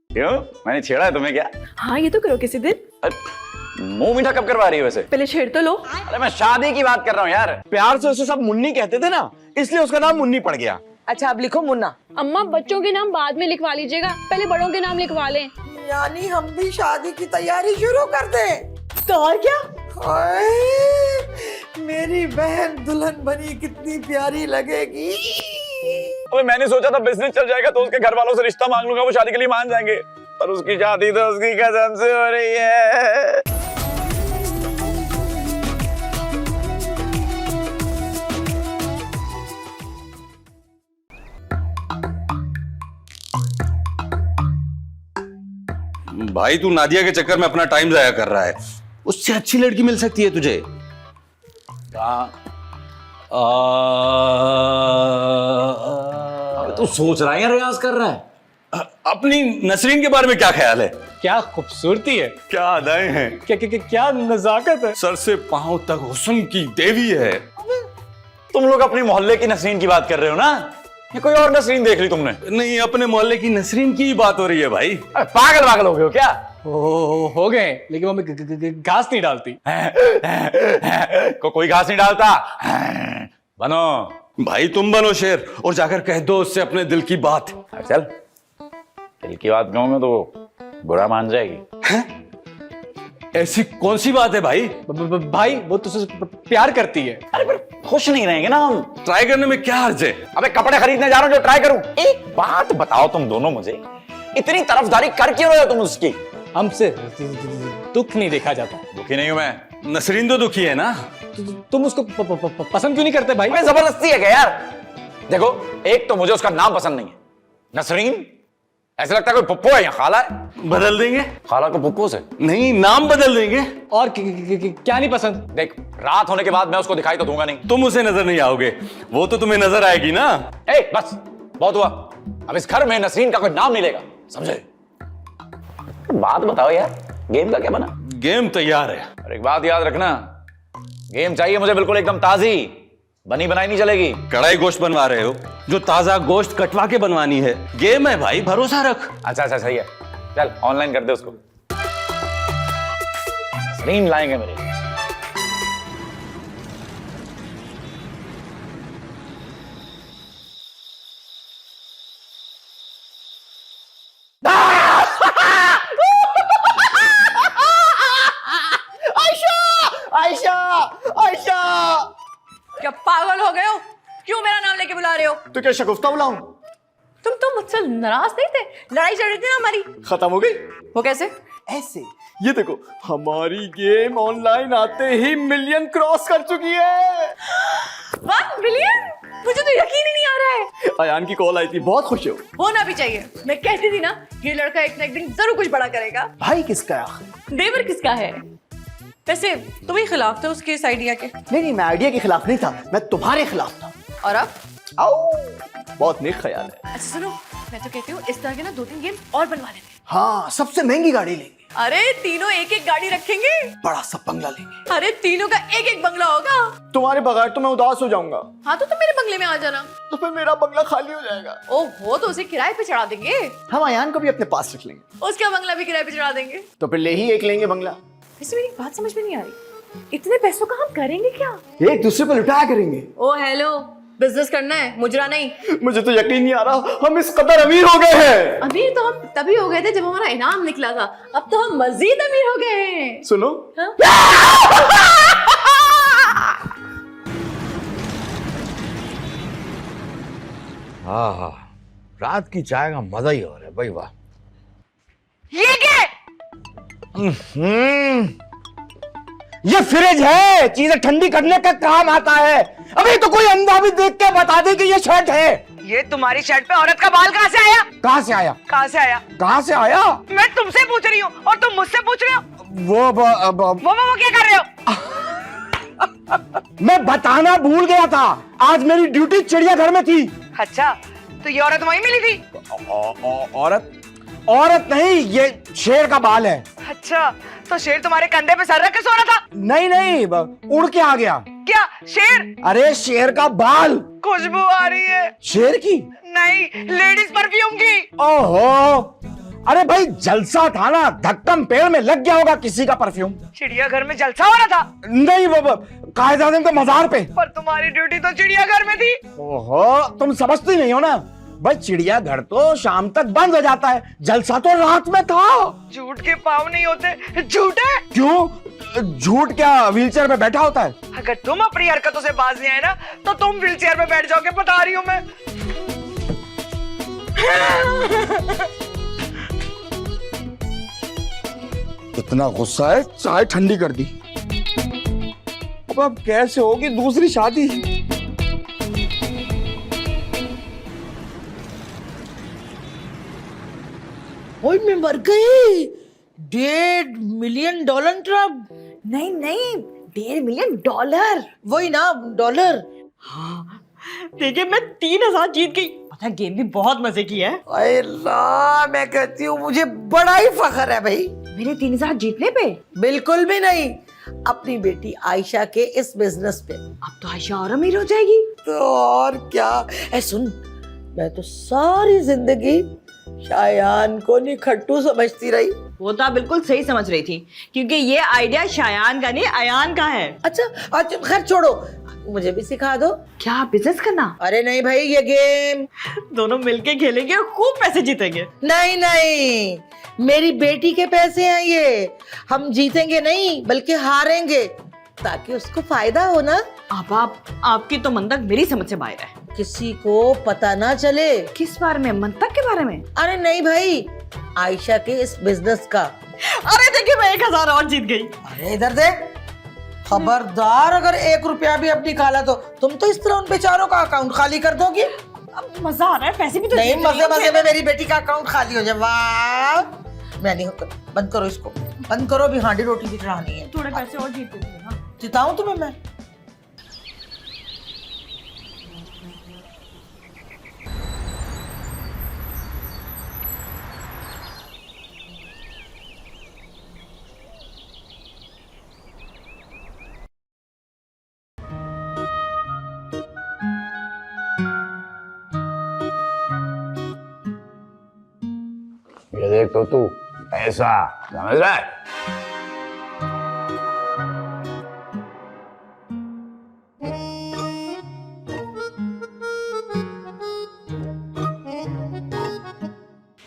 क्यों, मैंने छेड़ा है तुम्हें क्या? हाँ ये तो करो किसी दिन। मुंह मीठा कब करवा रही है वैसे? पहले छेड़ तो लो। अरे मैं शादी की बात कर रहा हूँ यार। प्यार से उसे सब मुन्नी कहते थे ना, इसलिए उसका नाम मुन्नी पड़ गया। अच्छा अब लिखो मुन्ना। अम्मा बच्चों के नाम बाद में लिखवा लीजिएगा, पहले बड़ों के नाम लिखवा लें। यानी हम भी शादी की तैयारी शुरू कर दें? तो और क्या। हाय, मेरी बहन दुल्हन बनी कितनी प्यारी लगेगी। अबे मैंने सोचा था बिजनेस चल जाएगा तो उसके घर वालों से रिश्ता मांग लूंगा, वो शादी के लिए मान जाएंगे, पर उसकी शादी तो उसकी कसम से हो रही है। भाई तू नादिया के चक्कर में अपना टाइम जाया कर रहा है, उससे अच्छी लड़की मिल सकती है तुझे। तू सोच रहा है या रियाज कर रहा है? अपनी नसरीन के बारे में क्या ख्याल है? क्या खूबसूरती है, क्या अदाएं हैं, क्या नजाकत है। सर से पांव तक हुस्न की देवी है। तुम लोग अपनी मोहल्ले की नसरीन की बात कर रहे हो ना, ये कोई और नसरीन देख ली तुमने? नहीं, अपने मोहल्ले की नसरीन की ही बात हो रही है भाई। अरे पागल हो गए हो क्या? हो गए, लेकिन मम्मी घास नहीं डालती। कोई घास नहीं डालता। बनो भाई तुम बनो शेर और जाकर कह दो उससे अपने दिल की बात। चल, दिल की बात कहूं मैं तो वो बुरा मान जाएगी। ऐसी कौन सी बात है भाई? भाई वो तुझसे प्यार करती है। अरे पर खुश नहीं रहेंगे ना हम? ट्राई करने में क्या हर्ज है? अबे कपड़े खरीदने जा रहा हूं जो ट्राई करूं। एक बात बताओ तुम दोनों मुझे, इतनी तरफदारी कर क्यों रहे हो तुम उसकी? हमसे दुख नहीं देखा जाता। दुखी नहीं हूं मैं। नसरीन तो दुखी है ना। तुम उसको पसंद क्यों नहीं करते भाई? मैं जबरदस्ती है क्या यार? देखो, एक तो मुझे उसका नाम पसंद नहीं है, नसरीन। ऐसा लगता है कोई पुप्पो है, यहाँ खाला है। बदल देंगे? खाला को पुप्पो से नहीं, नाम बदल देंगे। और क्या नहीं पसंद? देख, रात होने के बाद मैं उसको दिखाई तो दूंगा नहीं। तुम उसे नजर नहीं आओगे, वो तो तुम्हें नजर आएगी ना। ए बस, बहुत हुआ। अब इस घर में नसरीन का कोई नाम नहीं लेगा, समझे? बात बताओ यार, गेम का क्या बना? गेम तैयार है। और एक बात याद रखना, गेम चाहिए मुझे बिल्कुल एकदम ताजी, बनी बनाई नहीं चलेगी। कढ़ाई गोश्त बनवा रहे हो, जो ताजा गोश्त कटवा के बनवानी है। गेम है भाई, भरोसा रख। अच्छा सही है, चल ऑनलाइन कर दे उसको। नसरीन लाएंगे मेरे लिए। आयशा, आयशा, क्या पागल हो गए हो? क्यों मेरा नाम लेके बुला रहे हो? तो क्या शगुफ्ता बुलाऊं? तुम तो मुझसे नाराज नहीं थे? लड़ाई चल रही थी ना हमारी। खत्म हो गई। वो कैसे? ऐसे, ये देखो, हमारी गेम ऑनलाइन आते ही मिलियन क्रॉस कर चुकी है। 1 मिलियन? मुझे तो यकीन ही नहीं आ रहा है। अयान की कॉल आई थी, बहुत खुश हो। होना भी चाहिए। मैं कहती थी ना, ये लड़का एक ना एक दिन जरूर कुछ बड़ा करेगा। भाई किसका है आखिर? देवर किसका है? वैसे तुम ही खिलाफ थे उसके इस आइडिया के। नहीं, मैं आइडिया के खिलाफ नहीं था, मैं तुम्हारे खिलाफ था। और अब? आओ, बहुत नेक ख्याल है। अच्छा सुनो, मैं तो कहती हूँ इस तरह के ना 2-3 गेम और बनवा लेते हैं। हाँ, सबसे महंगी गाड़ी लेंगे। अरे तीनों एक एक गाड़ी रखेंगे। बड़ा सा बंगला लेंगे। अरे तीनों का एक एक बंगला होगा। तुम्हारे बगैर तो मैं उदास हो जाऊंगा। हाँ तो तुम मेरे बंगले में आ जाना। तो फिर मेरा बंगला खाली हो जाएगा। ओहो, तो उसे किराए पे चढ़ा देंगे। हम अयान को भी अपने पास रख लेंगे। उसका बंगला भी किराए पे चढ़ा देंगे। तो फिर ले ही एक लेंगे बंगला। वैसे मेरी बात समझ में नहीं आ रही, इतने पैसों का हम करेंगे क्या? एक दूसरे पर लुटाया करेंगे। ओ हेलो, बिजनेस करना है, मुजरा नहीं। मुझे तो यकीन नहीं आ रहा, हम इस कदर अमीर हो गए हैं। अमीर तो हम तभी हो गए थे जब हमारा इनाम निकला था, अब तो हम मजीद अमीर हो गए हैं। सुनो, हाँ? हाँ, रात की चाय का मजा ही और है भाई, वाह। ये क्या? ये फ्रिज है, चीजें ठंडी करने का काम आता है। अभी तो कोई अंधा भी देख के बता दे कि ये शर्ट है। ये तुम्हारी शर्ट पे औरत का बाल कहाँ से आया? कहाँ से आया? कहाँ से आया? कहाँ से आया? मैं तुमसे पूछ रही हूँ और तुम मुझसे पूछ रहे हो। वो क्या कर रहे हो? मैं बताना भूल गया था, आज मेरी ड्यूटी चिड़ियाघर में थी। अच्छा, तो ये औरत वहीं मिली थी? औरत? औरत नहीं, ये शेर का बाल है। अच्छा, तो शेर तुम्हारे कंधे पे सर रख के सो रहा था? नहीं, उड़ के आ गया। क्या शेर? अरे शेर का बाल। खुशबू आ रही है। शेर की? नहीं, लेडीज परफ्यूम की। ओहो, अरे भाई जलसा था ना, धक्कम पेड़ में लग गया होगा किसी का परफ्यूम। चिड़ियाघर में जलसा हो रहा था? नहीं वो कायदादम के मजार पे। पर तुम्हारी ड्यूटी तो चिड़ियाघर में थी। ओहो, तुम समझती नहीं हो ना भाई, चिड़ियाघर तो शाम तक बंद हो जाता है, जलसा तो रात में था। झूठ के पाँव नहीं होते, झूठ है। क्यों? झूठ क्या व्हीलचेयर पे बैठा होता है? अगर तुम अपनी हरकतों से बाज नहीं आए ना तो तुम व्हीलचेयर पे बैठ जाओगे, बता रही हूँ मैं। इतना गुस्सा है, चाय ठंडी कर दी। अब कैसे होगी दूसरी शादी? ओए मैं मर गई। $1.5 मिलियन ट्रक। नहीं नहीं, $1.5 मिलियन। वही ना, डॉलर। देखिए मैं 3000 जीत गई। पता है गेम भी बहुत मजे की है। अल्लाह, मैं कहती हूँ मुझे बड़ा ही फख्र है भाई। मेरे 3000 जीतने पे? बिल्कुल भी नहीं, अपनी बेटी आयशा के इस बिजनेस पे। अब तो आयशा और अमीर हो जाएगी। तो और क्या। ऐ सुन, मैं तो सारी जिंदगी शायान को निखट्टू समझती रही। वो तो आप बिल्कुल सही समझ रही थी, क्योंकि ये आइडिया शायान का नहीं अयान का है। अच्छा खैर छोड़ो, मुझे भी सिखा दो। क्या बिजनेस करना? अरे नहीं भाई, ये गेम दोनों मिलके खेलेंगे और खूब पैसे जीतेंगे। नहीं, मेरी बेटी के पैसे हैं ये। हम जीतेंगे नहीं बल्कि हारेंगे, ताकि उसको फायदा हो ना। अब आपकी तो मंतक मेरी समझ से बाहर है। किसी को पता ना चले। किस बारे में? मंतक के बारे में? अरे नहीं भाई, आयशा के इस बिजनेस का। अरे देखिए मैं 1000 और जीत गई। अरे इधर दे, खबरदार अगर 1 रुपया भी अब निकाला तो तुम तो इस तरह उन बेचारों का अकाउंट खाली कर दोगी। अब मजा आ रहा है, पैसे भी तो नहीं, जीत रही हूँ। मजे में मेरी बेटी का अकाउंट खाली हो जाए। वाह, मैं नहीं होता। बंद करो इसको, बंद करो, अभी हांडी रोटी भी चढ़ानी है। थोड़े पैसे और जीत लेते हैं ना। जिताऊं तुम्हें मैं? ये देख तो तू ऐसा समझ रहा है।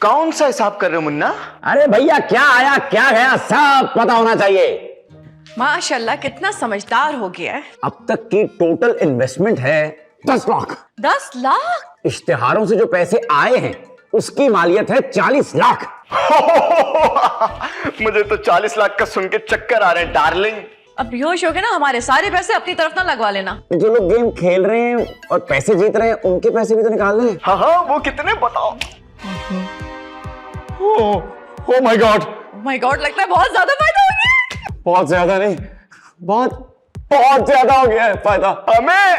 कौन सा हिसाब कर रहे हो मुन्ना? अरे भैया क्या आया क्या गया सब पता होना चाहिए। माशाल्लाह कितना समझदार हो गया है। अब तक की टोटल इन्वेस्टमेंट है 10 लाख। 10 लाख? इश्तिहारों से जो पैसे आए हैं उसकी मालियत है 40 लाख। मुझे तो 40 लाख का सुन के चक्कर आ रहे हैं डार्लिंग। अब बेहोश हो गए ना, हमारे सारे पैसे अपनी तरफ ना लगवा लेना। जो लोग गेम खेल रहे हैं और पैसे जीत रहे हैं उनके पैसे भी तो निकाल लें। हाँ, वो कितने बताओ? Oh my God, my God, लगता है बहुत ज्यादा फायदा हो गया। बहुत ज्यादा नहीं, बहुत ज्यादा हो गया है फायदा हमें,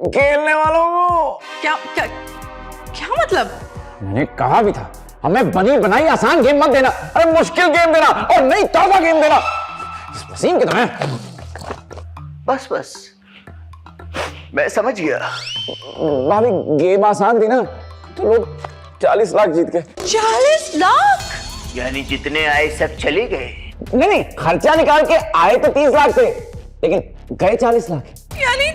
खेलने वालों को। क्या क्या क्या मतलब? मैंने कहा भी था हमें बनी बनाई आसान गेम मत देना, अरे मुश्किल गेम देना और नई ताजा गेम देना। इस वसीम की तरह। बस मैं समझ गया। भाभी गेम आसान थी ना तो लोग 40 लाख जीत गए। 40 लाख? यानी जितने आए सब चले गए? नहीं, खर्चा निकाल के आए तो 30 लाख थे लेकिन गए 40 लाख। यानी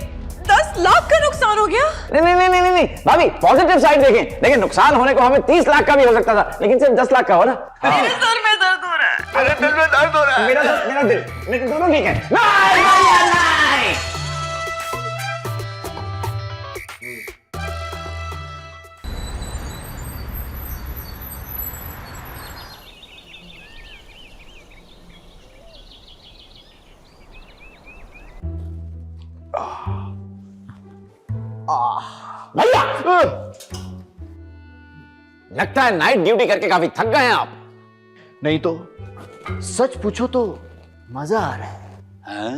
10 लाख का नुकसान हो गया? नहीं भाभी, पॉजिटिव साइड देखें। लेकिन नुकसान होने को हमें 30 लाख का भी हो सकता था, लेकिन सिर्फ 10 लाख का हो ना। मेरे सर में दर्द हो रहा है। मेरे दिल में दर्द हो रहा है। मेरा दिल, लेकिन दोनों ठीक है। नहीं। भैया लगता है नाइट ड्यूटी करके काफी थक गए हैं आप। नहीं तो सच पूछो तो मजा आ रहा है।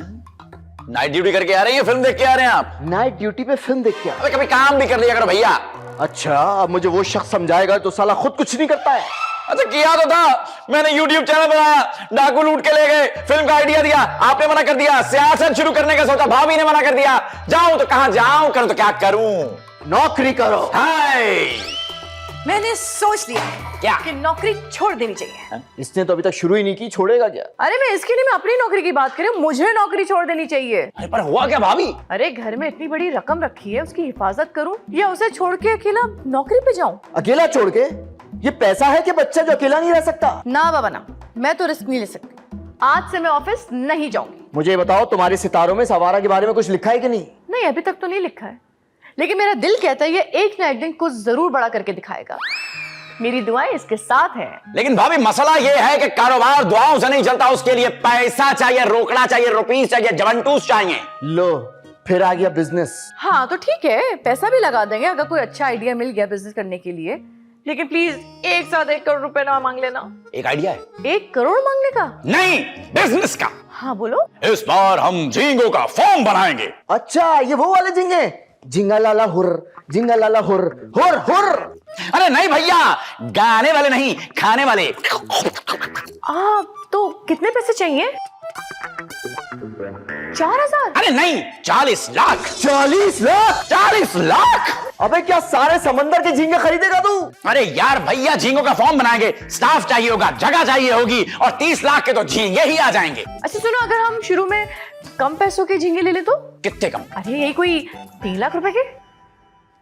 नाइट ड्यूटी करके आ रहे हैं, फिल्म देख के आ रहे हैं आप? नाइट ड्यूटी पे फिल्म देख के अबे कभी काम भी कर लिया करो भैया। अच्छा, अब मुझे वो शख्स समझाएगा तो साला खुद कुछ नहीं करता है। अच्छा किया तो था, मैंने YouTube चैनल बनाया, डाकू लूट के ले गए, फिल्म का आइडिया दिया, आपने मना कर दिया, सियासत शुरू करने का सोचा, भाभी ने मना कर दिया। जाऊं तो कहां जाऊं, करूं तो क्या करूं? नौकरी करो। हाय मैंने सोच लिया है क्या? कि नौकरी छोड़ देनी चाहिए। इसने तो अभी तक शुरू ही नहीं की, छोड़ेगा क्या? अरे मैं इसके लिए मैं अपनी नौकरी की बात कर रही हूँ, मुझे नौकरी छोड़ देनी चाहिए। अरे पर हुआ क्या भाभी? अरे घर में इतनी बड़ी रकम रखी है, उसकी हिफाजत करूं या उसे छोड़ के अकेला नौकरी पे जाऊं? अकेला छोड़ के? ये पैसा है कि बच्चा जो अकेला नहीं रह सकता? ना बाबा ना, मैं तो रिस्क नहीं ले सकती। आज से मैं ऑफिस नहीं जाऊंगी। मुझे ये बताओ, तुम्हारे सितारों में सवारा के बारे में कुछ लिखा है कि नहीं? नहीं, अभी तक तो नहीं लिखा है, लेकिन मेरा दिल कहता है ये एक ना एक दिन कुछ जरूर बड़ा करके दिखाएगा। मेरी दुआएं इसके साथ हैं। लेकिन भाभी मसला ये है कि कारोबार दुआओं से नहीं चलता, उसके लिए पैसा चाहिए, रोकड़ा चाहिए, रुपीस चाहिए, जवंटूस चाहिए। लो, फिर आ गया बिजनेस। हाँ तो ठीक है, पैसा भी लगा देंगे अगर कोई अच्छा आइडिया मिल गया बिजनेस करने के लिए, लेकिन प्लीज एक साथ 1 करोड़ रुपए ना मांग लेना। एक आइडिया है? 1 करोड़ मांगने का? नहीं, बिजनेस का। हाँ बोलो। इस बार हम झींगों का फॉर्म बनाएंगे। अच्छा, ये वो वाले झींगे? झींगा लाला हुर, झींगा लाला हुर, हुर हुर। अरे नहीं भैया, गाने वाले नहीं, खाने वाले। तो कितने पैसे चाहिए? 4000? अरे नहीं, 40 लाख। 40 लाख? 40 लाख? अबे क्या सारे समंदर के झींगे खरीदेगा तू? अरे यार भैया, झींगों का फॉर्म बनाएंगे, स्टाफ चाहिए होगा, जगह चाहिए होगी, और 30 लाख के तो झींगे ही आ जाएंगे। अच्छा सुनो, अगर हम शुरू में कम पैसों के झींगे ले ले तो? कितने कम? अरे यही कोई 3 लाख रुपए के।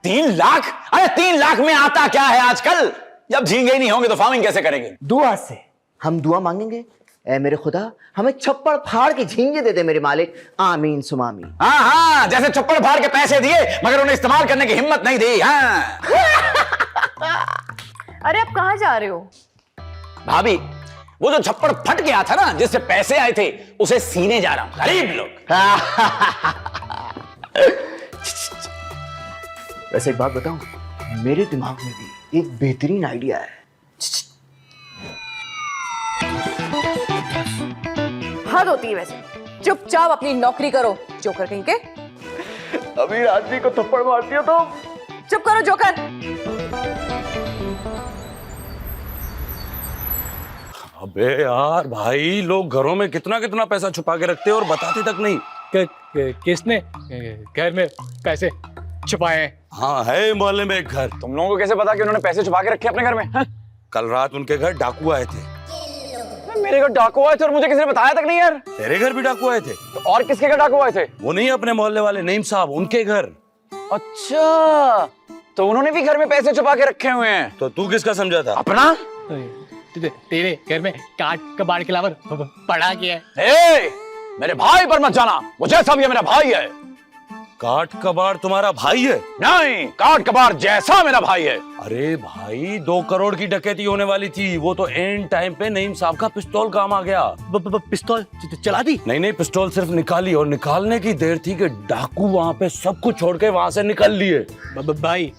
3 लाख? अरे 3 लाख में आता क्या है आजकल? जब झींगे ही नहीं होंगे तो फार्मिंग कैसे करेंगे? दुआ से हम दुआ मांगेंगे, ऐ मेरे खुदा हमें छप्पड़ फाड़ के झींगे दे दे मेरे मालिक, आमीन सुमामी। हाँ हाँ, जैसे छप्पड़ फाड़ के पैसे दिए मगर उन्हें इस्तेमाल करने की हिम्मत नहीं दी। हाँ अरे आप कहाँ जा रहे हो? भाभी, वो जो छप्पड़ फट गया था ना, जिससे पैसे आए थे, उसे सीने जा रहा हूं। गरीब लोग। वैसे एक बात बताऊं, मेरे दिमाग में भी एक बेहतरीन आइडिया है। हद होती है वैसे, चुपचाप अपनी नौकरी करो जोकर कहीं के। अभी आदमी को थप्पड़ मारती हो तो? चुप करो जोकर। अबे यार भाई, लोग घरों में कितना कितना पैसा छुपा के रखते हैं और बताते तक नहीं। किसने घर में पैसे छुपाए हैं? हाँ, है मोहल्ले में एक घर। तुम लोगों को कैसे पता कि उन्होंने पैसे छुपा के रखे अपने घर में? हाँ? कल रात उनके घर डाकू आए थे। मेरे घर डाकू आए थे और मुझे किसी ने बताया तक नहीं यार। तेरे घर भी डाकू आए थे? तो और किसके घर डाकू आए थे? वो नहीं, अपने मोहल्ले वाले नईम साहब, उनके घर। अच्छा, तो उन्होंने भी घर में पैसे छुपा के रखे हुए हैं। तो तू किसका समझा था? अपना? तेरे घर में काट कबाड़ के अलावा पड़ा क्या है? ए, मेरे भाई पर मत जाना, मुझे सब ये मेरा भाई है। काट कबाड़ तुम्हारा भाई है? नहीं, काट कबाड़ जैसा मेरा भाई है। अरे भाई, 2 करोड़ की डकैती होने वाली थी, वो तो एंड टाइम पे नईम साहब का पिस्तौल काम आ गया। पिस्तौल चला दी? नहीं, पिस्तौल सिर्फ निकाली, और निकालने की देर थी कि डाकू वहां पे सब कुछ छोड़ के वहां से निकल लिए। भाई,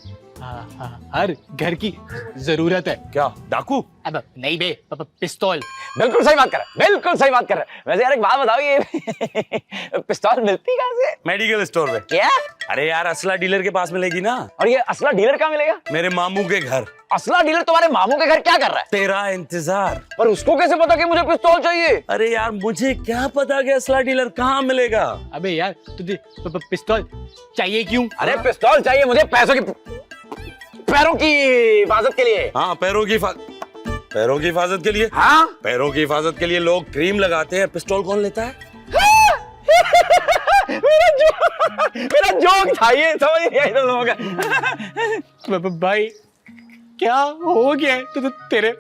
हर घर की जरूरत है। क्या डाकू? अब नहीं बे, पिस्तौल। बिल्कुल सही बात कर रहा है, बिल्कुल सही बात कर रहा है। वैसे यार एक बात बताओ, ये पिस्तौल मिलती कहाँ से? मेडिकल स्टोर में। क्या? अरे यार, असला डीलर के पास मिलेगी ना। और ये असला डीलर कहाँ मिलेगा? मेरे मामू के घर। असला डीलर तुम्हारे मामू के घर क्या कर रहा है? तेरा इंतजार। पर उसको कैसे पता कि मुझे पिस्तौल चाहिए? अरे यार, मुझे क्या पता कि असला डीलर कहाँ मिलेगा। अबे यार, तुझे पिस्तौल चाहिए क्यों? अरे पिस्तौल चाहिए मुझे पैरों की हिफाजत के लिए। हाँ, पैरों की हिफाजत के लिए। हाँ, पैरों की हिफाजत के लिए लोग क्रीम लगाते हैं, पिस्तौल कौन लेता है? मेरा जोक था ये, समझ नहीं आया तुम लोगों का। भाई, क्या हो गया है तो तेरे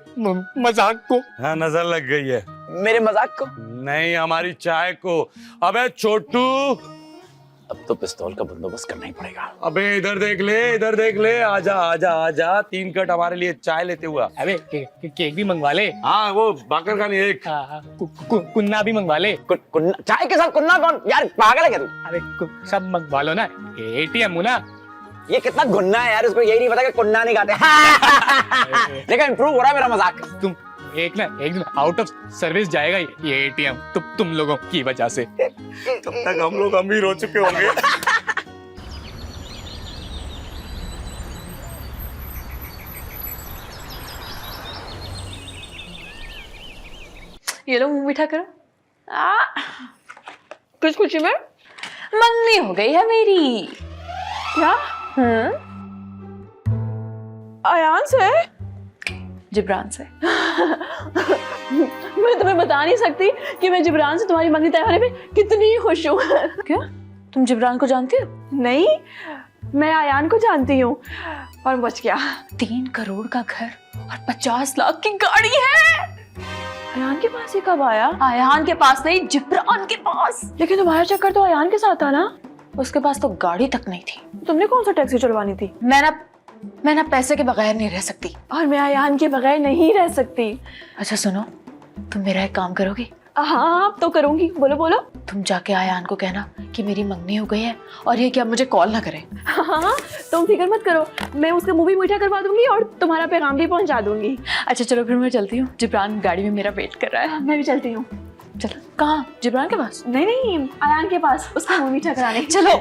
मजाक को? हाँ, नजर लग गई है। मेरे मजाक को? नहीं, हमारी चाय को। अबे छोटू, अब तो पिस्तौल का बंदोबस्त करना ही पड़ेगा। अबे इधर देख ले, इधर देख ले, आजा आजा आजा, 3 कट हमारे लिए चाय लेते हुआ। अबे केक भी मंगवा ले। हाँ, वो बाकर खानी एक। कुन्ना भी मंगवा ले। कुन्ना? चाय के साथ कुन्ना कौन? यार पागल है क्या तू? अरे सब मंगवा लो ना, ATM ना। ये कितना गुन्ना है यार, उसको यही नहीं पता कि कुन्ना नहीं गाते। लेकिन इंप्रूव हो रहा है मेरा मजाक। तुम एक दिन आउट ऑफ सर्विस जाएगा ये ATM, तुम लोगों की वजह से। तब तक हम लोग अमीर हो चुके होंगे। ये लो मुंह मीठा करो। कुछ खुशी में मंगनी हो गई है मेरी। क्या? अयान से? जिब्रान से। मैं तुम्हें बता नहीं सकती कि मैं जिब्रान से तुम्हारी मंगनी तय होने पे कितनी खुश हूँ। क्या तुम जिब्रान को जानती हो? नहीं, मैं अयान को जानती हूँ और बच गया। 3 करोड़ का घर और 50 लाख की गाड़ी है। अयान के पास ये कब आया? अयान के पास नहीं, जिब्रान के पास। लेकिन तुम्हारा चक्कर तो अयान के साथ था ना? उसके पास तो गाड़ी तक नहीं थी। तुमने कौन सा टैक्सी चलवानी थी? मैं ना पैसे के बगैर नहीं रह सकती। और मैं अयान के बगैर नहीं रह सकती। अच्छा सुनो, तुम मेरा एक काम करोगी? हाँ अब तो करूंगी, बोलो बोलो। तुम जाके अयान को कहना कि मेरी मंगनी हो गई है और ये कि अब मुझे कॉल ना करे। हाँ तुम फिक्र मत करो, मैं उसका मुंह भी मीठा करवा दूंगी और तुम्हारा पैगाम भी पहुंचा दूंगी। अच्छा चलो फिर मैं चलती हूँ, जिब्रान गाड़ी में मेरा वेट कर रहा है। मैं भी चलती हूँ। चलो। कहाँ? जिब्रान के पास? नहीं नहीं, अयान के पास, उसका मुंह मीठा कराने। चलो।